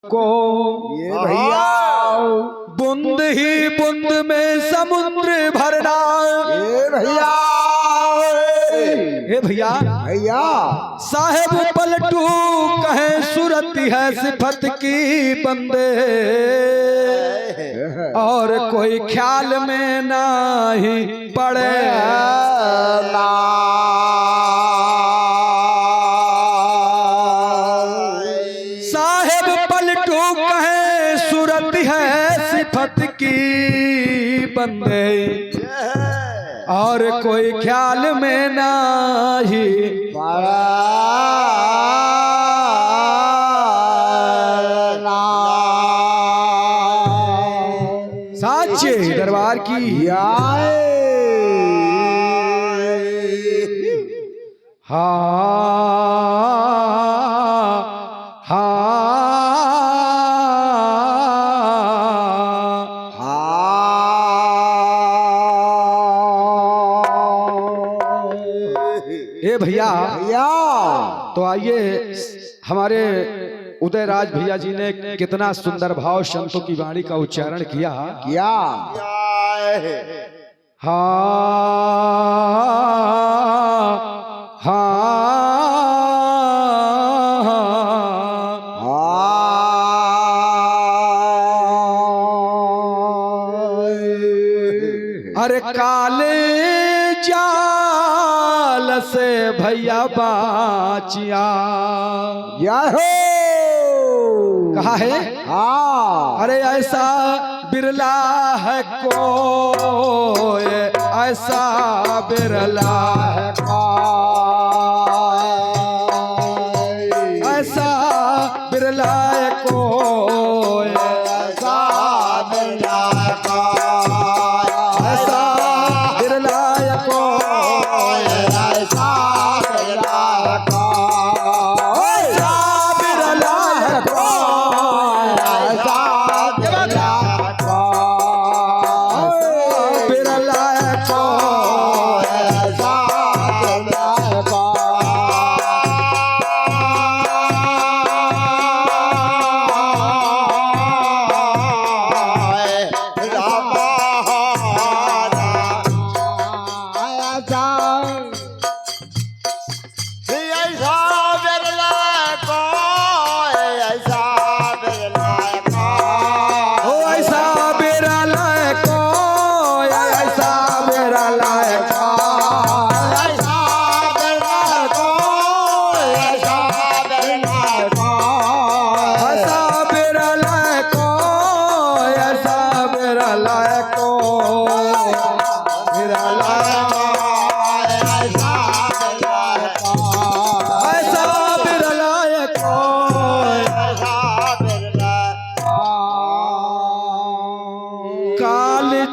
को ये भैया बूंद ही बूंद में समुद्र भरना। ये भैया हे भैया भैया साहेब पलटू कहे सूरत है सिफत की बंदे, और कोई ख्याल में नहीं पड़े साहेब पलटू कहे सूरत है सिफत की बंदे, और कोई ख्याल में नहीं साचे दरबार की ए भैया भैया तो आइए, हमारे उदयराज भैया जी ने कितना सुंदर भाव संतों की वाणी का उच्चारण किया। क्या अरे काले जाल से भैया बाचिया कहा है। अरे ऐसा बिरला है कोई, ऐसा बिरला है ऐसा बिरला है कोई, ऐसा बिरला ऐसा बिरला है कोई, ऐसा बिरला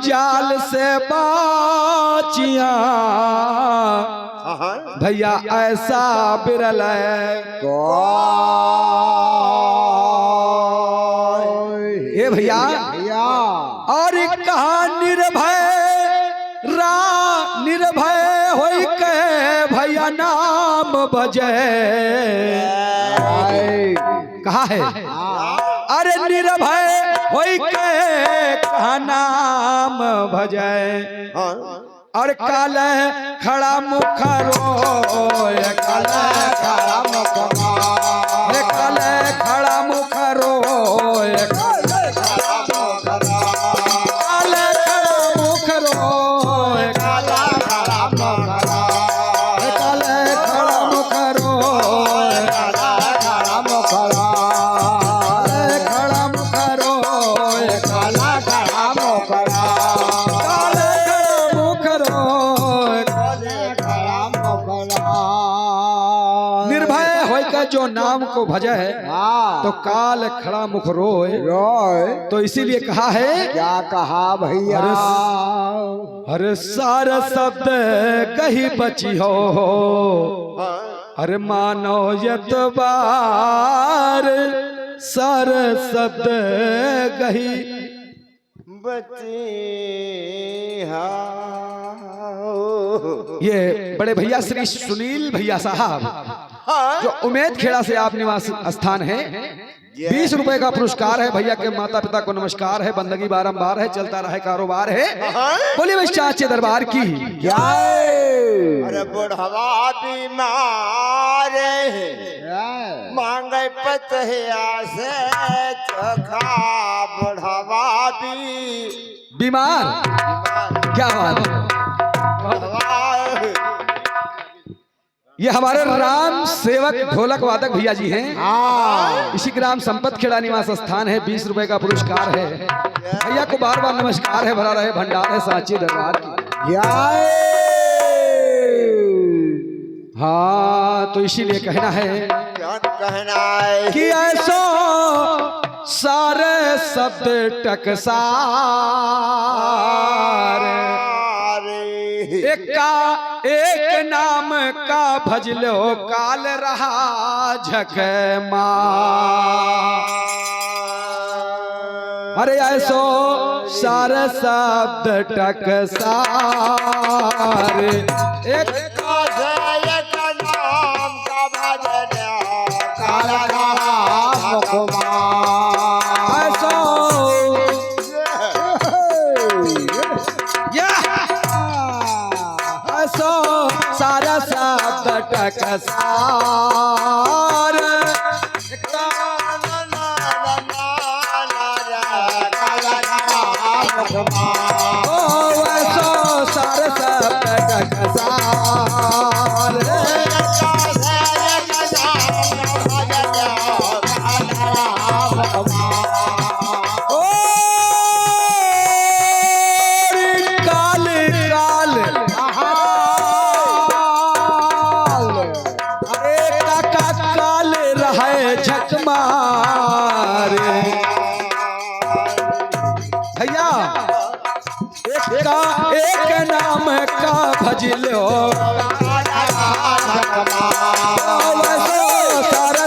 जाल से बाचिया भैया ऐसा बिरल ये भैया और कहा निर्भय निर्भय होई के भैया नाम बजे कहा है। अरे निर्भय होई के कहा नाम भजय, और काल खड़ा मुखरो काल खड़ा मुखरो काल खड़ा मुखरो काल खड़ा मुखरो काल खड़ा मुखरो जो नाम को भजे है तो काल खड़ा मुख रोए। तो इसीलिए कहा है, क्या कहा भैया, अरे सारा शब्द कहीं बची हो, अरे मानो यतबार सारा शब्द कहीं बची। ये बड़े भैया श्री सुनील भैया साहब जो उमेद खेड़ा से आप निवास स्थान है, 20 रुपए का पुरस्कार है। भैया के माता पिता को नमस्कार है। बंदगी बारंबार है, चलता रहे कारोबार है। बोलिए भाई चाचे दरबार की जय। अरे बुढ़वा बीमार है, मांगे पतहिया से चोखा। बुढ़वा बीमार क्या बात है? ये हमारे राम सेवक ढोलक वादक भैया जी हैं। हाँ। इसी ग्राम संपत खेड़ा निवास स्थान है। 20 रुपए का पुरस्कार है। भैया को बार बार नमस्कार है। भरा रहे भंडार है सांची दरबार की जय। हाँ, तो इसीलिए कहना है क्या कहना है कि ऐसो सारे शब्द टकसार एक नाम का भजलो काल रहा झक मार। अरे ऐसो सारे शब्द टकसार एक नाम का भजन काल रहा ऐसो ऐसो सारा शब्द टकसार ओ ऐसो सारा शब्द टकसार ओ काल काल अरे काका काल रहे झक मारे भैया एक नाम का भजलो सारा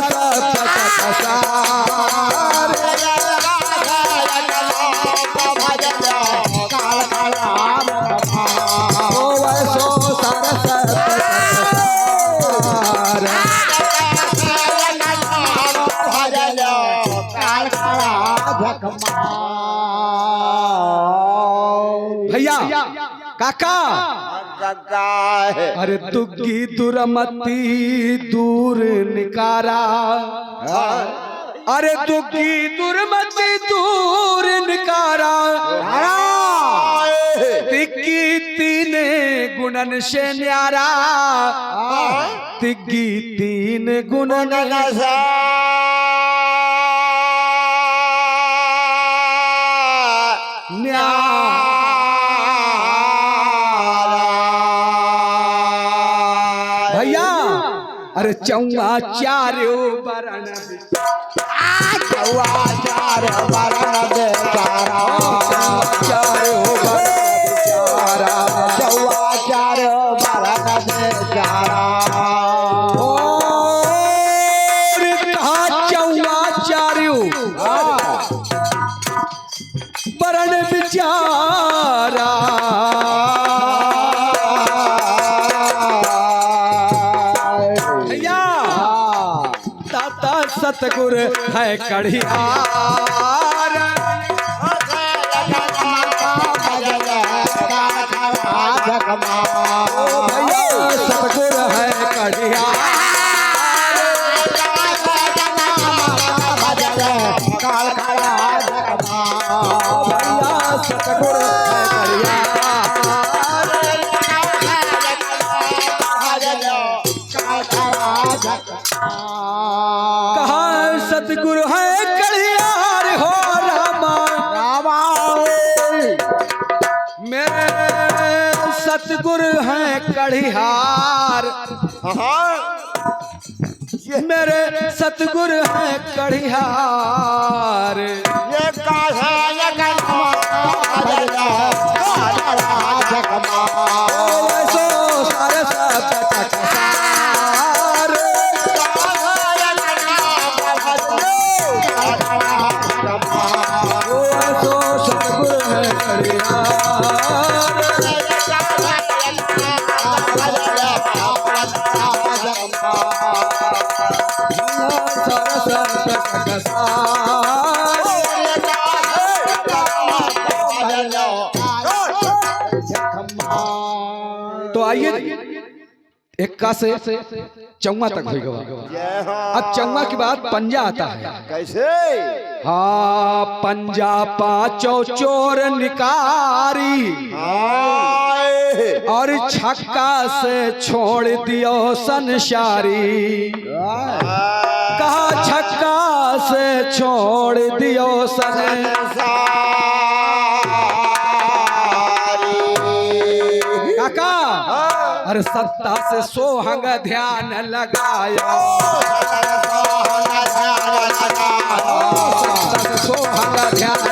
भैया काका अरे दुग्गी दुरमती दूर निकारा अरे दुग्गी दुरमती दूर निकारा तिग्गी तीन गुणन से न्यारा तिग्गी तीन गुणन भैया अरे चौआ चारो बरन चौआ चार बरन बेचारा चारो बेचारा चौआ चार बरन बेचारा चौआ चारो बरन बेचारा सतगुर है कढ़ियार सतगुर है कढ़ियार सतगुर है कहा सतगुरु है कढ़ियार हो रामा मेरे सतगुरु है कढ़ियार मेरे सतगुरु है कढ़ियार ये काहे सो सारे सब सतगुरु है कढ़ियार तो आइए इक्का से चौवा तक हुई गवा। अब चौवा के बाद पंजा आता है। कैसे? हाँ, पंजा पांचों चोर निकारी और छक्का से छोड़ दियो संसारी। कहा छक्का से छोड़ दियो काका। अरे सत्ता से सोहंग ध्यान लगाया, सत्ता से सोहंग ध्यान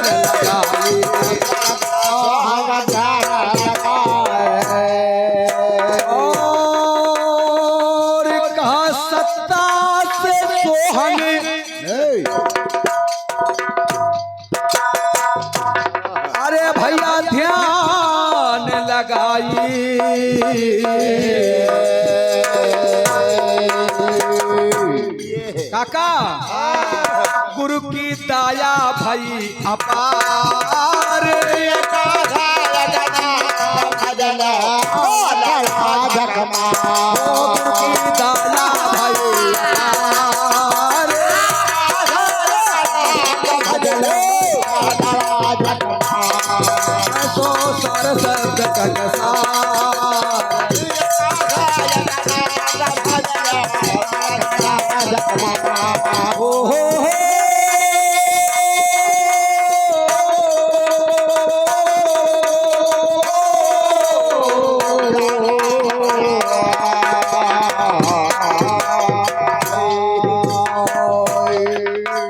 और कहा सत्ता से सोहंग। अरे भैया ध्यान लगाई, काका गुरु की दया भई अपार। गुरु की दया भई अपार। सो सरसत ककसार।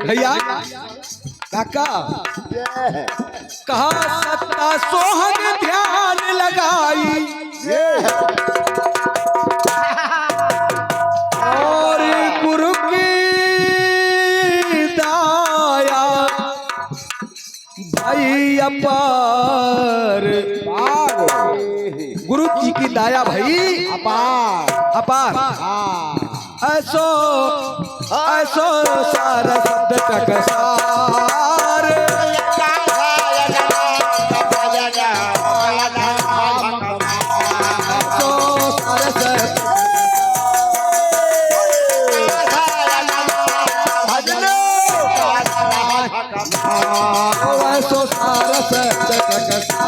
भैया काका कहा सत्ता सोहंग ध्यान लगाई और गुरु की दया भाई अपार। गुरु जी की दया भाई अपार। ऐसो ऐसो सारा शब्द टकसार। ऐसो सारा शब्द ऐसो सारा शब्द टकसार।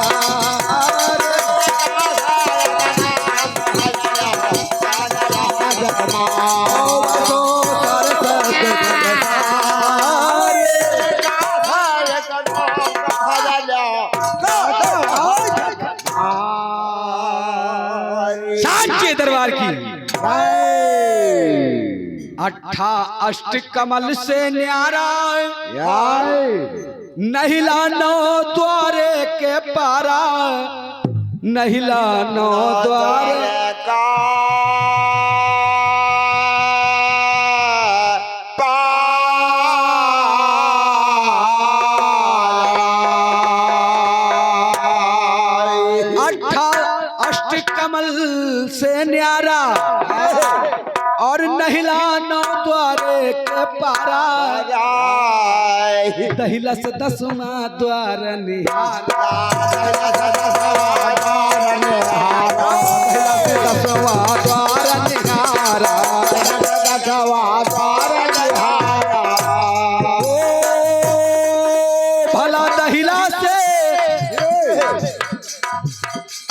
दरबार की अष्ट कमल से न्यारा नहीं लानो द्वारे के पारा। नहीं लानो द्वारे का कमल से न्यारा और नहीं लानो द्वारे के पारा। दहिलस दसवां द्वार निहारा। दसवां द्वार निहारा। भला दहिला से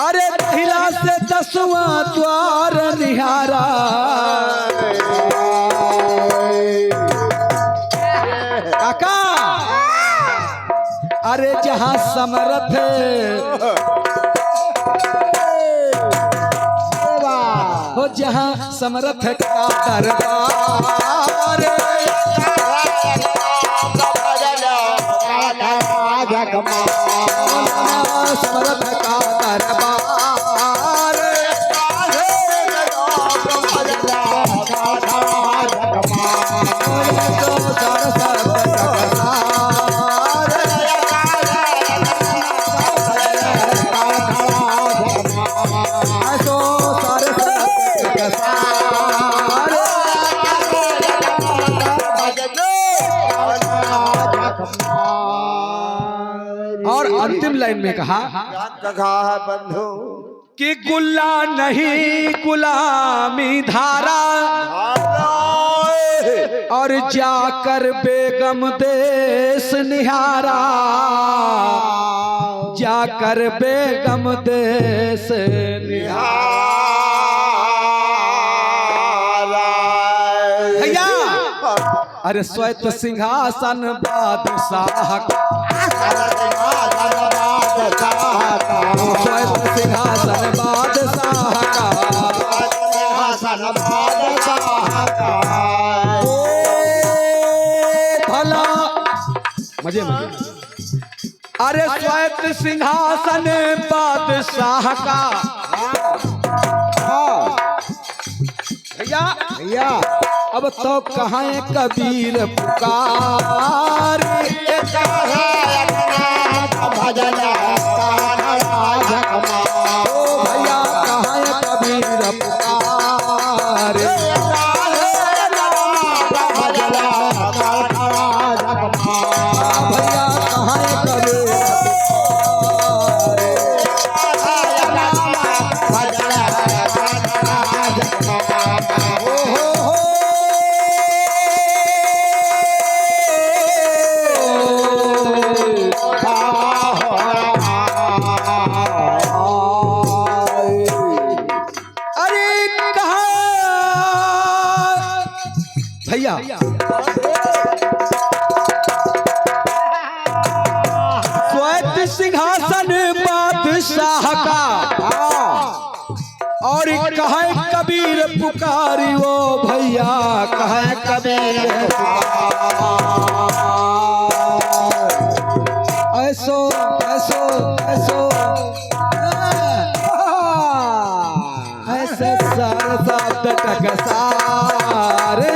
अरे दहिला से दसवां द्वार निहारा। काका अरे जहां समर्थ हो, जहां समर्थ का दरबार। समर्थ का दरबार। और अंतिम लाइन में कहा क्या कहा है बंधु कि गुल्ला नहीं गुलामी धारा और जाकर बेगम देश निहारा, जाकर बेगम देश निहारा। भैया अरे श्वेत सिंहासन बादशाह का, श्वेत सिंहासन बादशाह का, भला मजे मजे। अरे श्वेत सिंहासन बादशाह का भैया भैया अब तो कहाँ है कबीर पुकार, भजन ओ भैया कहाँ है कबीर पुकार, भैया कहाँ है कबीर भैया श्वेत सिंहासन बादशाह का और कहे कबीर पुकारी वो भैया कहे कबीर ऐसो ऐसो ऐसो ऐसे सरसा टक सारे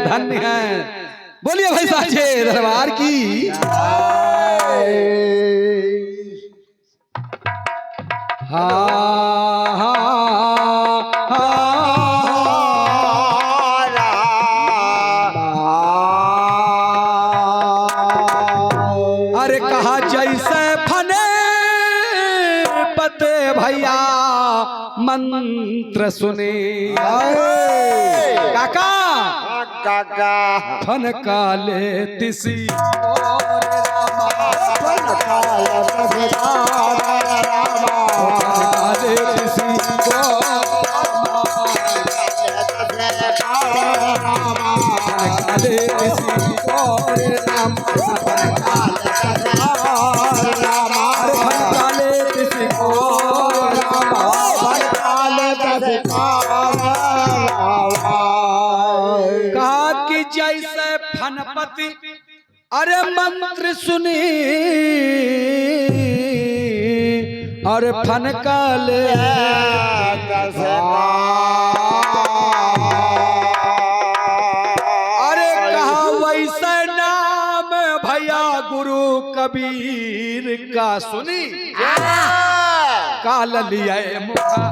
धन्य है। बोलिए भाई साचे दरबार की। अरे कहा जैसे फने पते भैया मंत्र सुने काका काका फन काले तिसी फन काले तिसी कहा कि जैसे फनपति अरे मंत्र सुनी और फन काले अरे कहा वैसे नाम भैया गुरु कबीर का सुनी काल लिया मुखा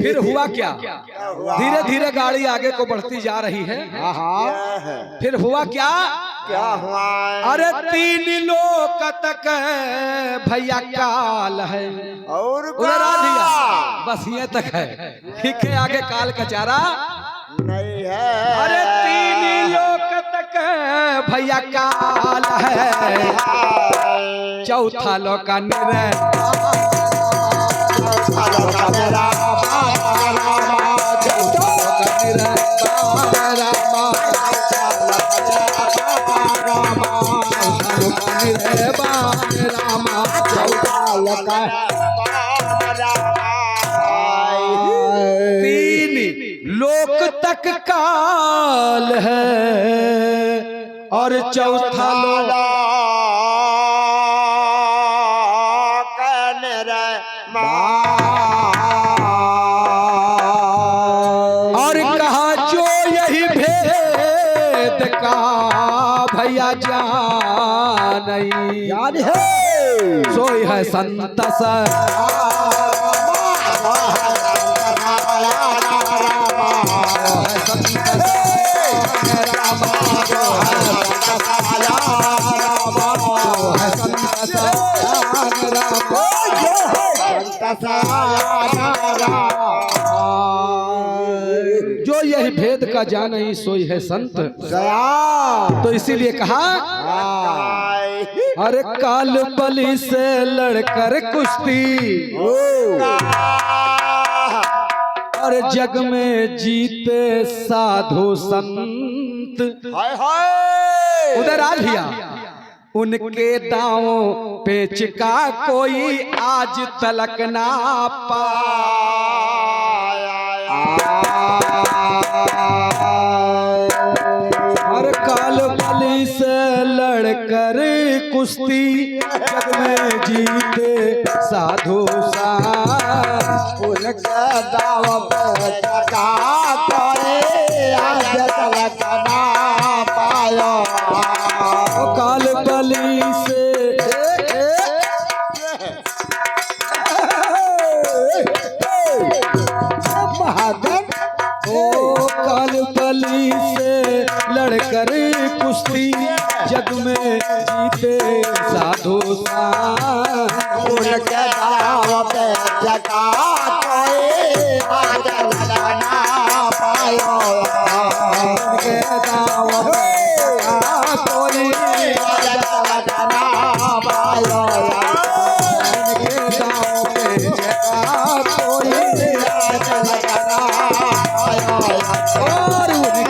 फिर हुआ क्या? धीरे धीरे गाड़ी आगे को बढ़ती जा रही है। फिर हुआ क्या? क्या हुआ? अरे 3 लोक तक भैया काल है। और उधर आ दिया, बस ये तक है, ठीक है, आगे काल का चारा नहीं है। अरे तीन लोक तक भैया काल है, चौथा लोक तीन लोक तक काल है और चौथा लोक और कहा जो यही भेद का भैया जानई याद है सोई है संत जो यही भेद का जानई सोई है संत। तो इसीलिए कहा अरे काल बलि से लड़कर कुश्ती और जग में जीते साधु संत। उधर आ लिया उनके दांव पेच का कोई आज तलक ना और काल बलि से लड़कर कुश्ती जग में जीते साधु संत। उनके दाव पे चका कोई आज तलक ना पायो। काल बलि से काल बलि से लड़कर कुश्ती जग में जीते साधु संत। उनके दाव पे चका कोई आज तलक ना पायो। उनके दाव पे चका कोई आज तलक ना पायो। उनके दाव पे चका कोई आज तलक ना पायो। और उनके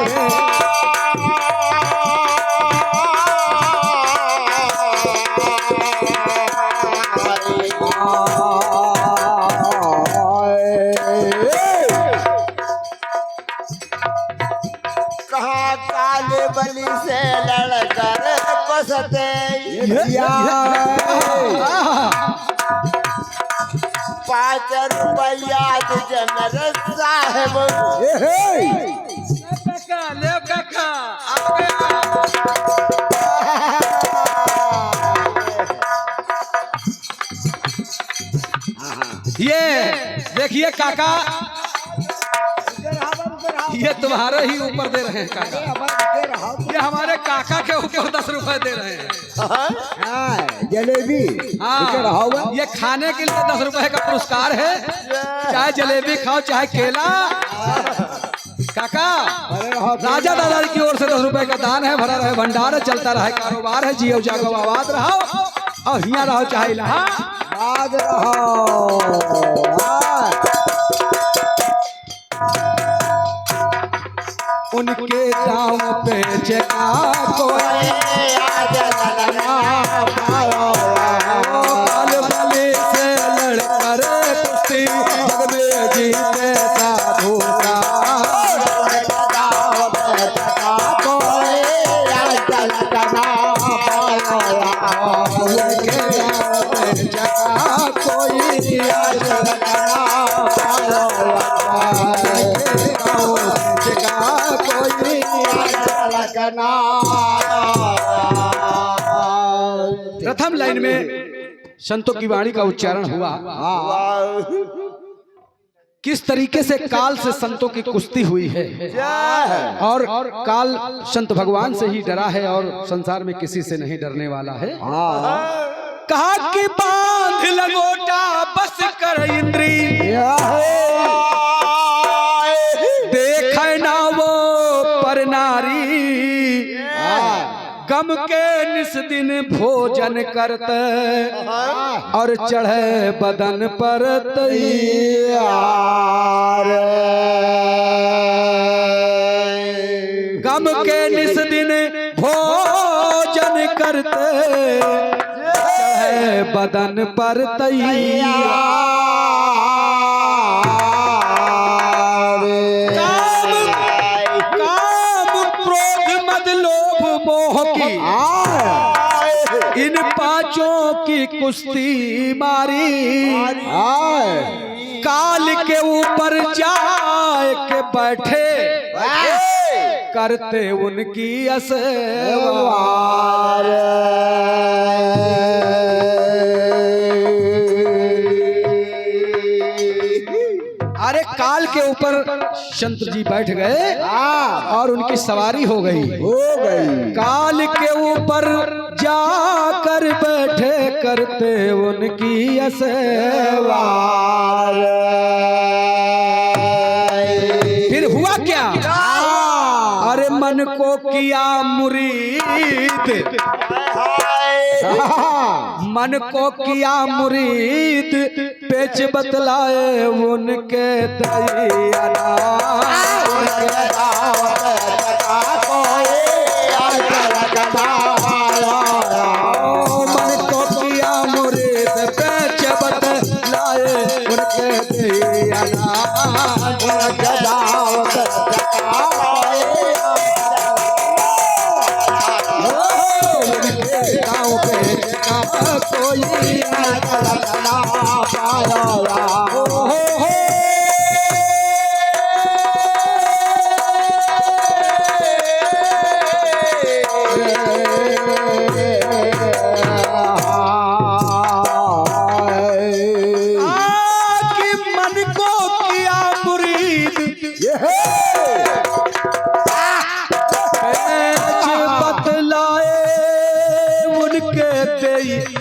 कहा काल बलि से लड़कर कसते 5 रुपया जनर साहेब। ये देखिए काका, ये तुम्हारे ही ऊपर दे रहे हैं काका, ये हमारे काका के ऊपर 10 रुपए दे रहे हैं। जलेबी हाँ, ये खाने के लिए 10 रुपए का पुरस्कार है, चाहे जलेबी खाओ चाहे केला। काका राजा दादा की ओर से 10 रुपए का दान है, भरा रहे भंडार है, चलता रहे कारोबार है, जियो जागो आबाद रहो और हिया रहो चाहे इलाहाबाद रहो। उनके दाम पे चका कोई आज ना पायो। काल बलि से लड़कर कुश्ती जग में जीते साधु प्रथम लाइन में संतों की वाणी का उच्चारण हुआ। किस तरीके से काल से संतों की कुश्ती हुई है और काल संत भगवान से ही डरा है और संसार में किसी से नहीं डरने वाला है। कहा कि क्रोध लगोटा बस कर इंद्री, देखे ना वो पर नारी, गम के निस दिन भोजन करते और चढ़े बदन पर तैयार। गम के निस दिन भोजन करते चढ़े बदन पर तैयार। काम क्रोध मद लोभ मोह की इन पांचों की कुश्ती मारी, काल के ऊपर जाए के बैठे करते उनकी असवार। अरे काल के ऊपर शंकर जी बैठ गए और उनकी सवारी हो गई। काल के ऊपर जाकर बैठे करते उनकी असवार। फिर हुआ क्या? अरे मन को किया मुरीद, मन को किया मुरीद, पेच बतलाए उनके दयाना। मन को किया मुरीद, पेच बतलाए उनके दयाना।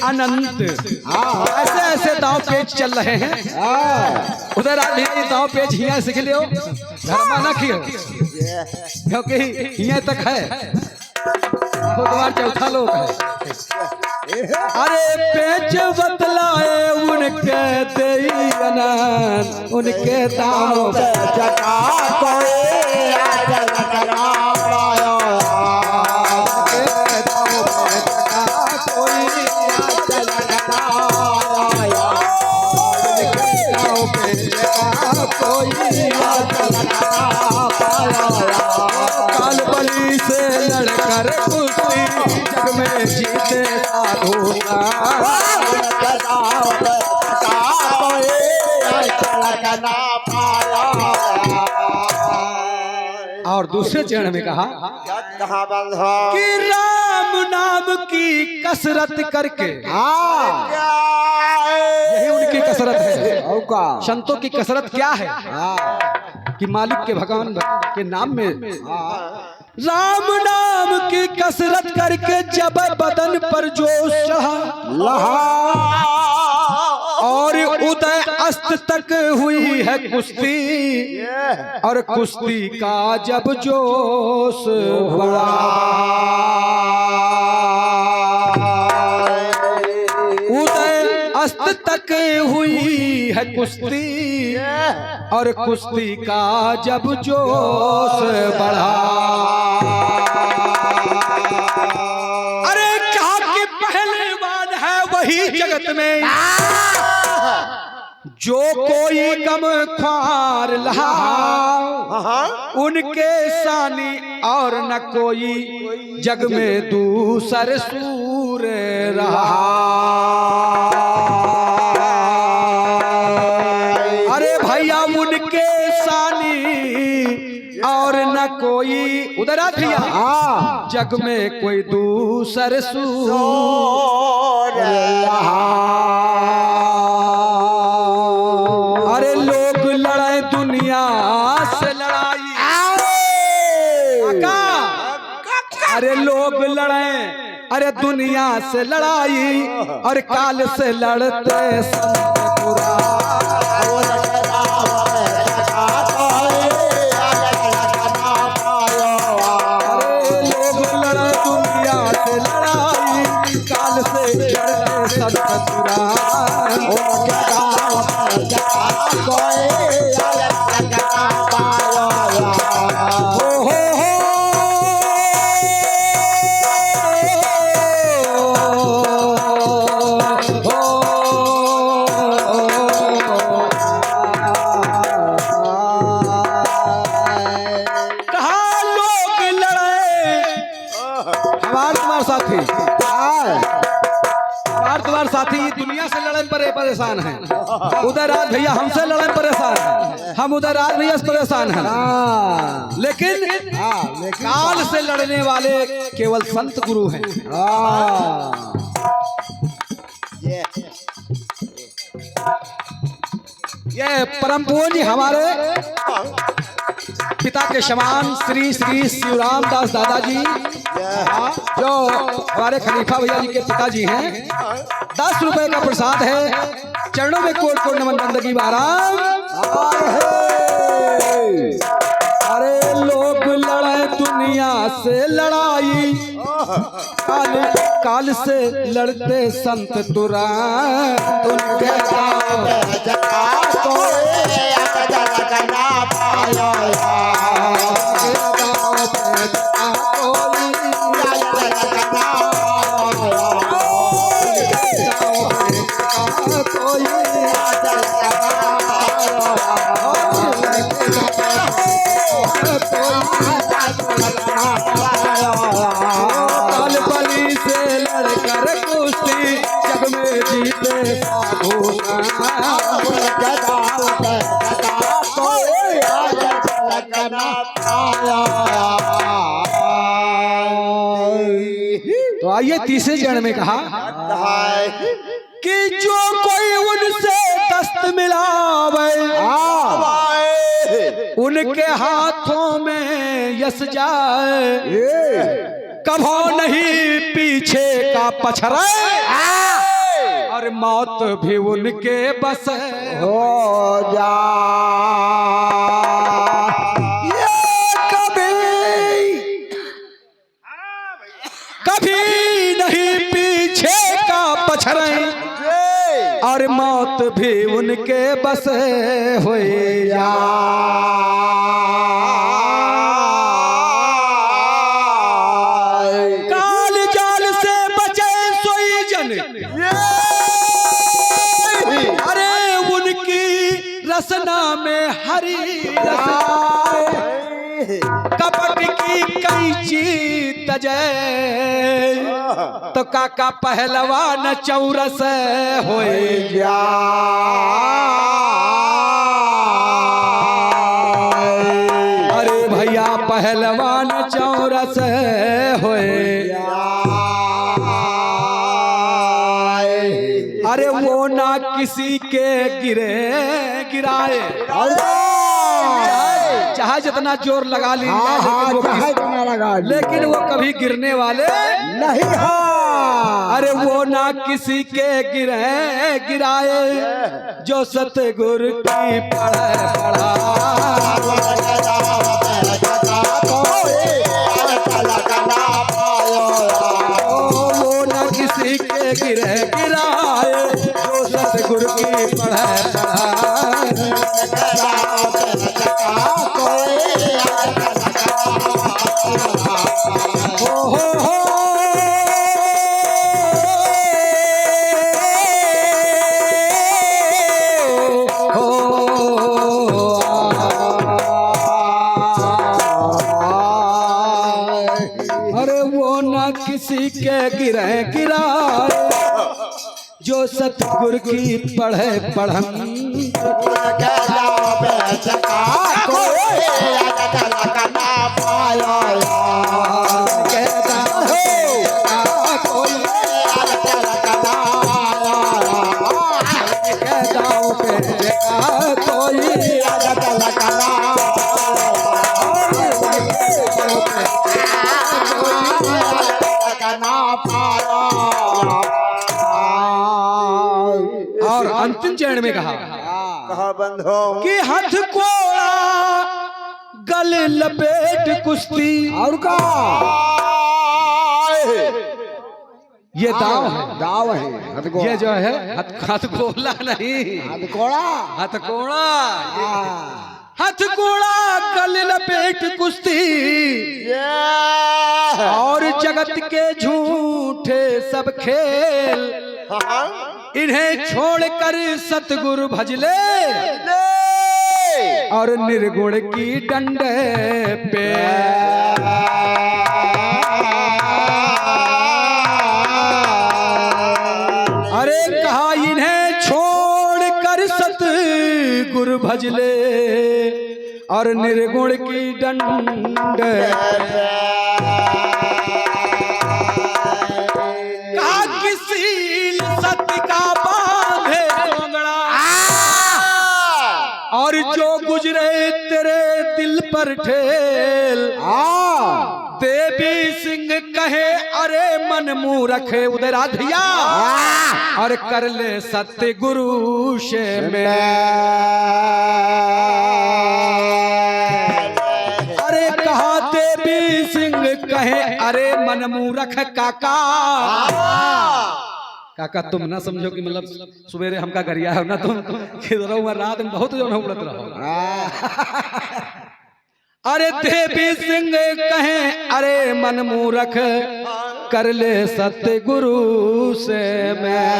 अनंत ऐसे ऐसे दाव पेच चल रहे हैं। उधर आप ये दाव पेच हिया सीख लियो, धर्मा न खियो, क्योंकि हिया तक है, खुदवार चौथा लोग है। अरे पेच बतलाए उनके दयानंद, उनके दाव जगा कोई काल बली से लड़कर कुश्ती जग में जीते साधु। और दूसरे चरण में कहा कि राम नाम की कसरत करके, यही उनकी कसरत है। संतों की कसरत क्या है कि मालिक के भगवान के नाम में राम नाम की कसरत करके जब बदन पर जोश चढ़ा और उदय अस्त तक हुई है कुश्ती, और कुश्ती का जब जोश बढ़ा, उदय अस्त तक हुई है कुश्ती और कुश्ती का जब जोश बढ़ा। अरे कहा कि पहलवान है वही जगत में जो कोई गम ख्वार लहा, उनके सानी और न कोई जग में दूसर सूर रहा। अरे भैया उनके सानी और न कोई, उधर आ भैया, जग में कोई दूसर सूर रहा। अरे लोग लड़ाई दुनिया से लड़ाई, अरे लोग लड़े अरे दुनिया से लड़ाई और काल से लड़ते संत पुराण। अरे लोग लड़े दुनिया से लड़ाई, काल से लड़ते संत पुराण। साथी दुनिया से लड़न पर परेशान हैं, उधर आज भैया हमसे लड़न परेशान हैं, हम उधर आज भैया से परेशान हैं। लेकिन काल से लड़ने वाले केवल संत गुरु हैं। ये परम पूज्य हमारे पिता के समान श्री श्री शिवराम दास दादाजी, जो हमारे खलीफा भैया जी के पिताजी हैं, 10 रुपए का प्रसाद है। चरणों में कोट कोट नमन बंदगी बाराम। अरे लोग लड़े दुनिया से लड़ाई, काल से लड़ते संत तुरान। उनके बलि से लड़कर कुश्ती जग में जीते साधु। तो आइए तीसरे चरण में कहा कि जो कोई उनसे दस्त मिलावे, उनके हाथों में यस जाए, कभो नहीं पीछे का पछड़े, और मौत भी उनके बस हो जा। कभी नहीं पीछे का पछड़े, और मौत भी उनके बस हो जा। काल जाल से बचे सोई जन, अरे उनकी रसना में हरी कपट की कैंची तजय, तो काका पहलवान चौरस हो जा। अरे भैया पहलवान चौरस हो जा। अरे वो ना किसी के गिराए, चाहे जितना जोर लगा लीजिए, लेकिन वो कभी गिरने वाले नहीं है। अरे वो ना किसी के गिराए, जो सतगुरु की पढ़ा। वो ना किसी के गिराए, जो सतगुरु की पढ़ा। अरे वो ना किसी के गिराए, जो सतगुरु की पढ़म। और अंतिम चरण में कहा कहा बंधो कि हाथ कोड़ा गल लपेट कुश्ती और का ये दाव है, दाव है हथगोड़ा। ये जो है हथकोला नहीं, हथगोड़ा हथकोड़ा, हथकोड़ा गल लपेट कुश्ती और जगत के झूठे सब खेल इन्हें छोड़कर सतगुरु भजले और निर्गुण की डंडे पे। अरे कहा इन्हें छोड़कर सतगुरु भजले और निर्गुण की डंडे। कहा किसी सत्य का बांधे डोंगड़ा और जो गुजरे तेरे दिल पर ठेल। देवी सिंह कहे अरे मन मुंह रखे उधर आधिया और कर ले सत्य गुरु से में। अरे कहा देवी सिंह कहे अरे मन मुंह रख काका। काका तुम ना समझो कि मतलब सवेरे हमका गरिया है ना तुम किधर रात में बहुत जो उड़त रहो। अरे देवी सिंह कहे अरे मन मुंह रख कर ले सत्य गुरु से मैं।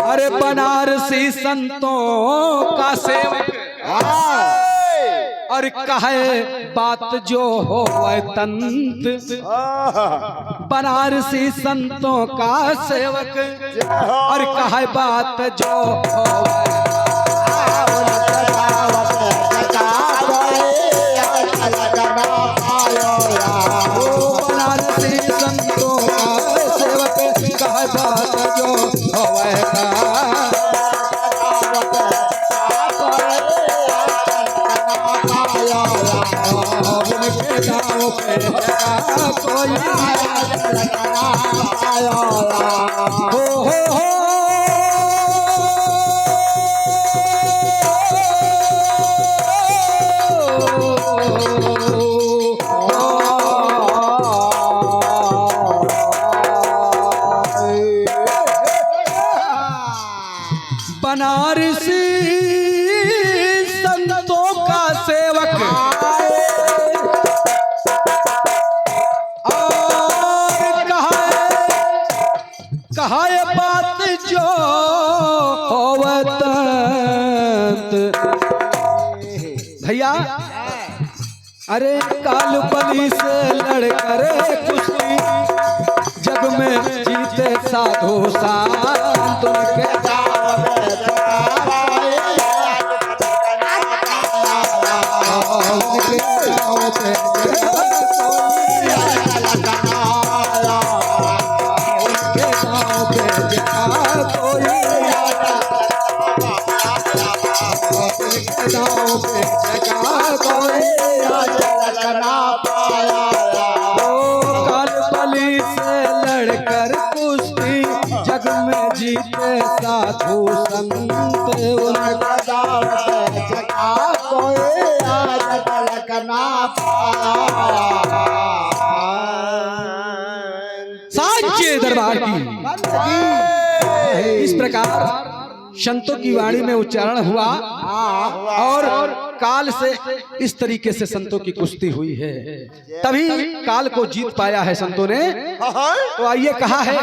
अरे बनारसी संतों का सेवक और कहे बात जो हो तंत। बनारसी संतों का सेवक और कहे बात जो हो बनारसी संतों का सेवक कहे बात जो होगा। बनारसी संतों का सेवक और कहा ये बात जो होवत। भैया अरे काल बलि से लड़कर कुश्ती जग में जीते साधु संत उनके जीते साधु संत उनका जगा कोई आज तलक ना पाया। साचे दरबार की इस प्रकार संतों की वाणी में उच्चारण हुआ और काल से इस तरीके से संतों की कुश्ती हुई है, तभी काल को जीत पाया है संतों ने। तो आइए कहा है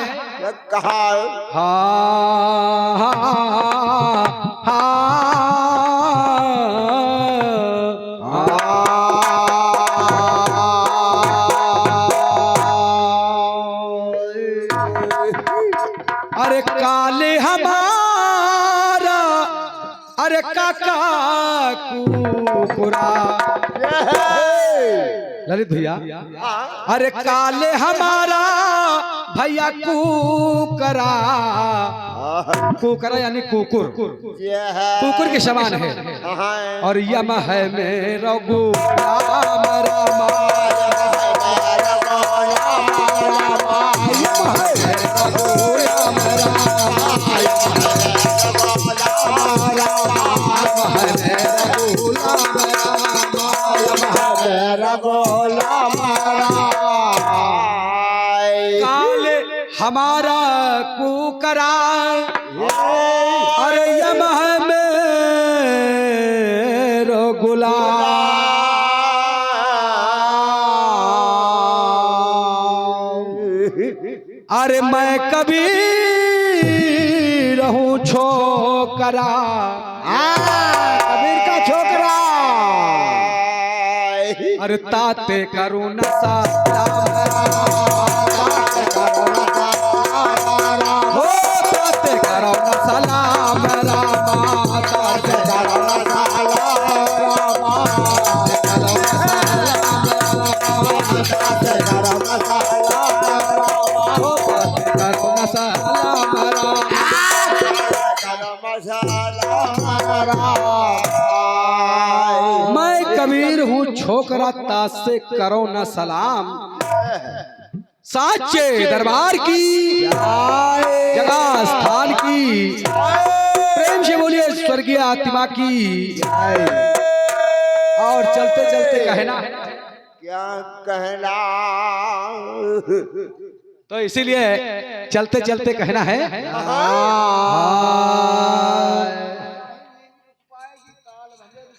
अरे काले हमारा अरे काका कुकुरा। ललित भैया अरे काले हमारा भैया कुकरा। कुकरा यानी कुकुर, कुकुर के समान है। और यम है मेरा गो राम राम यम है मेरा गो हमारा कुकरार अरे यम है मेरो गुलाम अरे मैं कभी रहूं छोकरा कबीर का छोकरा अरे ताते करूं नशा हो ताते करो न सलाम रामा ताते करो न मैं कबीर हूँ छोकरा ताज से करो न सलाम साचे दरबार की जगह स्थान की प्रेम से बोलिए स्वर्गीय आत्मा की और चलते चलते कहना क्या कहना तो इसीलिए चलते चलते कहना है